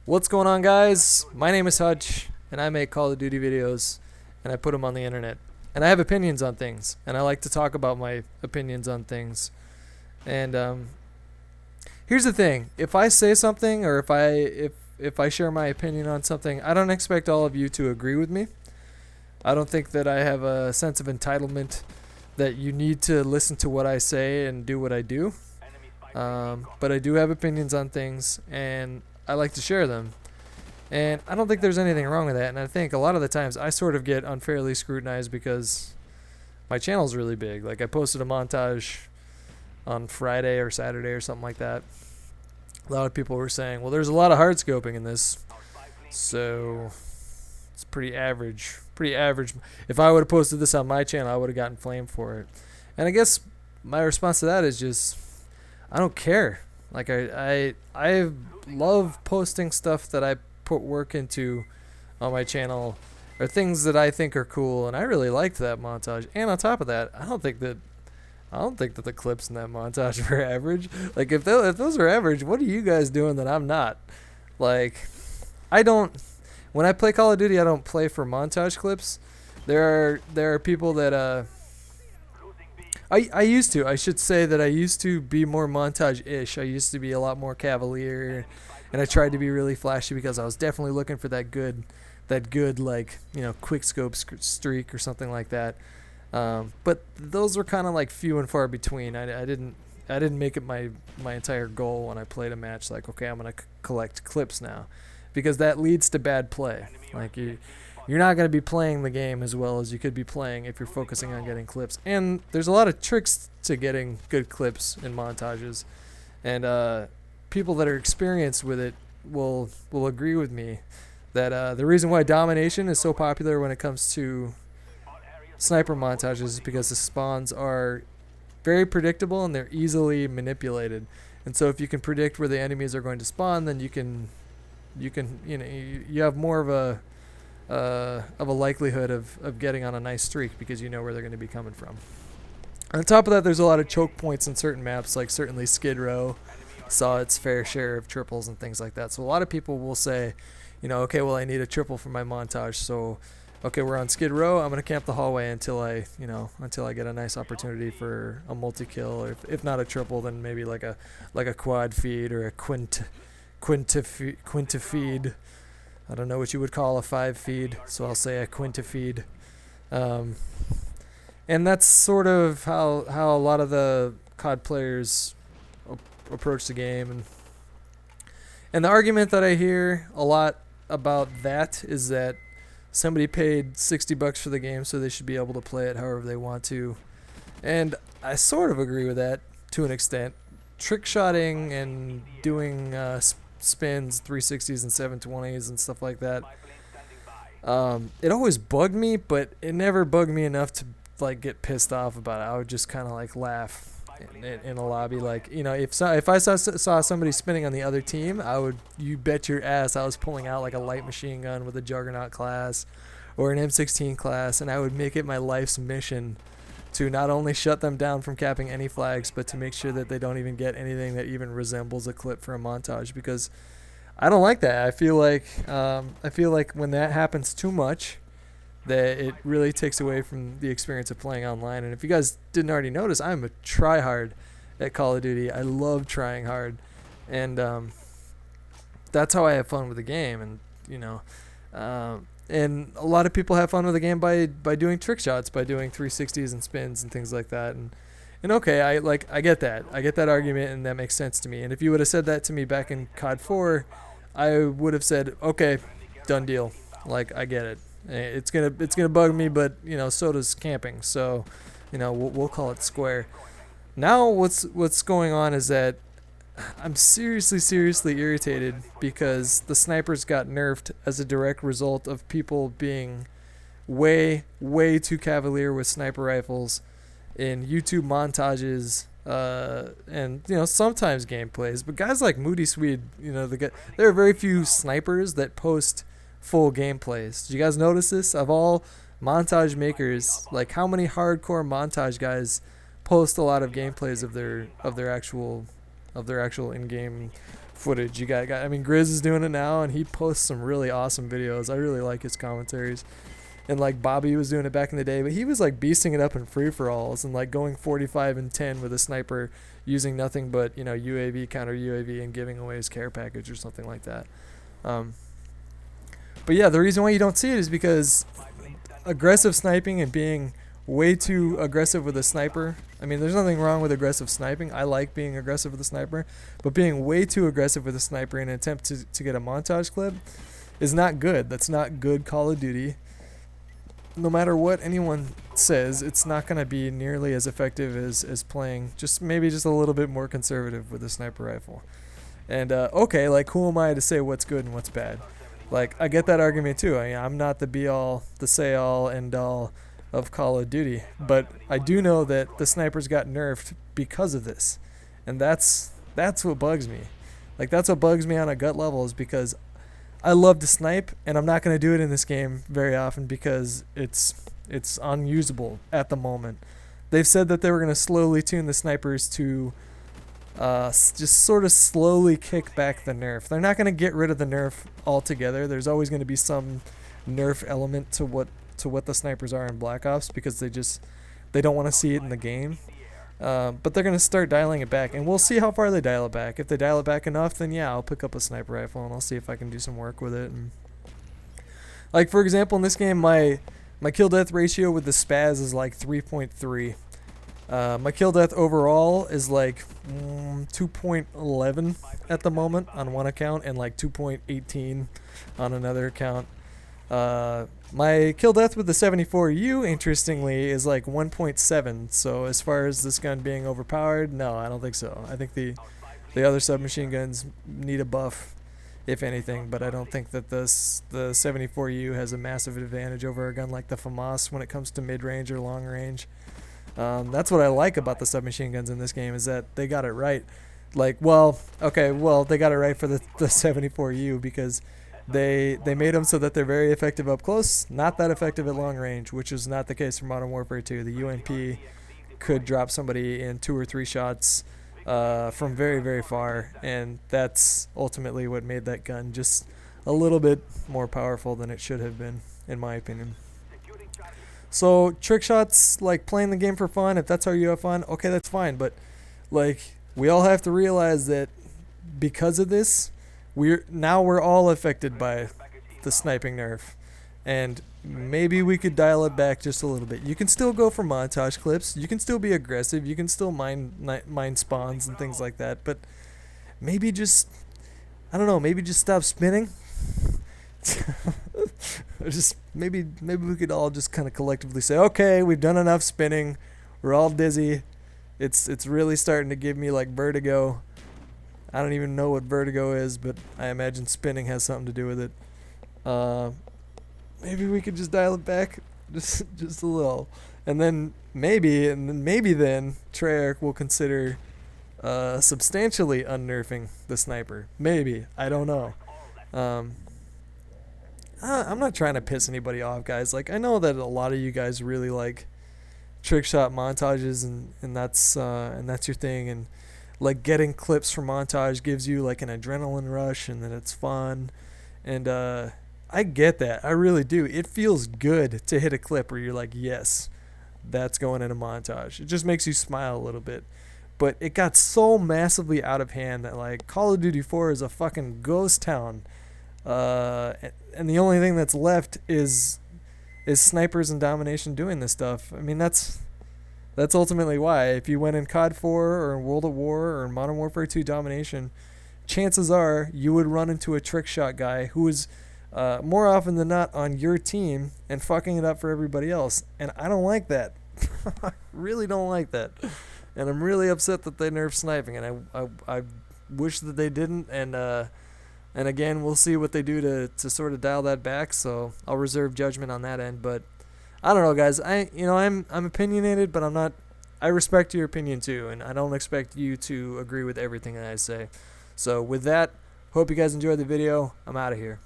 What's going on, guys? My name is Hutch, and I make Call of Duty videos, and I put them on the internet. And I have opinions on things, and I like to talk about my opinions on things. And here's the thing: if I say something, or if I share my opinion on something, I don't expect all of you to agree with me. I don't think that I have a sense of entitlement that you need to listen to what I say and do what I do. But I do have opinions on things, and I like to share them. And I don't think there's anything wrong with that. And I think a lot of the times I sort of get unfairly scrutinized because my channel's really big. Like, I posted a montage on Friday or Saturday or something like that. A lot of people were saying, well, there's a lot of hard scoping in this, so it's pretty average. Pretty average. If I would have posted this on my channel, I would have gotten flamed for it. And I guess my response to that is just, I don't care. Like, I love posting stuff that I put work into on my channel, or things that I think are cool, and I really liked that montage. And on top of that, I don't think that the clips in that montage were average. Like, if those are average, what are you guys doing that I'm not? Like, when I play Call of Duty, I don't play for montage clips. There are people that I should say that I used to be more montage-ish. I used to be a lot more cavalier, and I tried to be really flashy because I was definitely looking for that good like, quick scope streak or something like that. But those were kind of like few and far between. I didn't make it my entire goal when I played a match. Like, okay, I'm gonna collect clips now, because that leads to bad play. Like, you're not going to be playing the game as well as you could be playing if you're focusing on getting clips. And there's a lot of tricks to getting good clips in montages. And people that are experienced with it will agree with me that the reason why domination is so popular when it comes to sniper montages is because the spawns are very predictable and they're easily manipulated. And so if you can predict where the enemies are going to spawn, then you have more of a likelihood of getting on a nice streak because you know where they're going to be coming from. On top of that, there's a lot of choke points in certain maps, like certainly Skid Row saw its fair share of triples and things like that. So a lot of people will say, okay, well, I need a triple for my montage, so okay, we're on Skid Row, I'm going to camp the hallway until I get a nice opportunity for a multi-kill, or if not a triple, then maybe like a quad feed or a quinta feed. I don't know what you would call a 5 feed, so I'll say a quinta feed. And that's sort of how a lot of the COD players approach the game. And the argument that I hear a lot about that is that somebody paid $60 for the game, so they should be able to play it however they want to. And I sort of agree with that to an extent. Trickshotting and doing spins, 360s and 720s and stuff like that. It always bugged me, but it never bugged me enough to like get pissed off about it. I would just kind of like laugh in a lobby, like, if I saw somebody spinning on the other team, you bet your ass I was pulling out like a light machine gun with a Juggernaut class or an M16 class, and I would make it my life's mission to not only shut them down from capping any flags, but to make sure that they don't even get anything that even resembles a clip for a montage, because I don't like that. I feel like when that happens too much, that it really takes away from the experience of playing online. And if you guys didn't already notice, I'm a tryhard at Call of Duty. I love trying hard, and that's how I have fun with the game. And and a lot of people have fun with the game by doing trick shots, by doing 360s and spins and things like that. And okay, I get that. I get that argument, and that makes sense to me. And if you would have said that to me back in COD 4, I would have said, okay, done deal. Like, I get it. It's gonna bug me, but so does camping. So, we'll call it square. Now what's going on is that I'm seriously irritated because the snipers got nerfed as a direct result of people being way too cavalier with sniper rifles in YouTube montages, and sometimes gameplays. But guys like Moody Swede, there are very few snipers that post full gameplays. Did you guys notice this? Of all montage makers, like, how many hardcore montage guys post a lot of gameplays of their actual in-game footage. You got I mean, Grizz is doing it now, and he posts some really awesome videos. I really like his commentaries. And like Bobby was doing it back in the day, but he was like beasting it up in free-for-alls and like going 45 and 10 with a sniper using nothing but, you know, UAV, counter UAV, and giving away his care package or something like that. But yeah, the reason why you don't see it is because aggressive sniping and being way too aggressive with a sniper. I mean, there's nothing wrong with aggressive sniping. I like being aggressive with a sniper, but being way too aggressive with a sniper in an attempt to get a montage clip is not good. That's not good Call of Duty. No matter what anyone says, it's not going to be nearly as effective as playing maybe just a little bit more conservative with a sniper rifle. And okay, like, who am I to say what's good and what's bad? Like, I get that argument too. I mean, I'm not the be-all, the say-all, end-all of Call of Duty, but I do know that the snipers got nerfed because of this, and that's what bugs me. Like, that's what bugs me on a gut level, is because I love to snipe, and I'm not going to do it in this game very often because it's unusable at the moment. They've said that they were going to slowly tune the snipers to just sort of slowly kick back the nerf. They're not going to get rid of the nerf altogether. There's always going to be some nerf element to what the snipers are in Black Ops, because they don't want to see it in the game. But they're going to start dialing it back, and we'll see how far they dial it back. If they dial it back enough, then yeah, I'll pick up a sniper rifle and I'll see if I can do some work with it. And like, for example, in this game, my kill death ratio with the spaz is like 3.3. My kill death overall is like 2.11 at the moment on one account, and like 2.18 on another account. My kill death with the 74U, interestingly, is like 1.7. So as far as this gun being overpowered, no, I don't think so. I think the other submachine guns need a buff, if anything, but I don't think that the 74U has a massive advantage over a gun like the FAMAS when it comes to mid-range or long-range. That's what I like about the submachine guns in this game, is that they got it right. Like, they got it right for the 74U, because they made them so that they're very effective up close, not that effective at long range, which is not the case for Modern Warfare 2. The UMP could drop somebody in 2 or 3 shots from very, very far, and that's ultimately what made that gun just a little bit more powerful than it should have been, in my opinion. So trick shots, like playing the game for fun, if that's how you have fun, okay, that's fine. But like, we all have to realize that because of this, we're all affected by the sniping nerf, and maybe we could dial it back just a little bit. You can still go for montage clips, you can still be aggressive, you can still mine spawns and things like that, but maybe just, I don't know, maybe just stop spinning. Or just maybe we could all just kind of collectively say, okay, we've done enough spinning, we're all dizzy, it's really starting to give me like vertigo. I don't even know what vertigo is, but I imagine spinning has something to do with it. Maybe we could just dial it back just a little, and then maybe Treyarch will consider substantially unnerfing the sniper. Maybe, I don't know. I'm not trying to piss anybody off, guys. Like, I know that a lot of you guys really like trick shot montages, and that's your thing, and like getting clips from montage gives you like an adrenaline rush, and then it's fun, and I get that. I really do. It feels good to hit a clip where you're like, yes, that's going in a montage. It just makes you smile a little bit. But it got so massively out of hand that like Call of Duty 4 is a fucking ghost town, and the only thing that's left is snipers and domination doing this stuff. I mean, that's ultimately why. If you went in COD 4 or in World at War or in Modern Warfare 2 domination, chances are you would run into a trick shot guy who is more often than not on your team and fucking it up for everybody else. And I don't like that. I really don't like that. And I'm really upset that they nerfed sniping, and I wish that they didn't. And again, we'll see what they do to sort of dial that back. So I'll reserve judgment on that end. But I don't know, guys. I'm opinionated, but I'm not. I respect your opinion too, and I don't expect you to agree with everything that I say. So with that, hope you guys enjoyed the video. I'm out of here.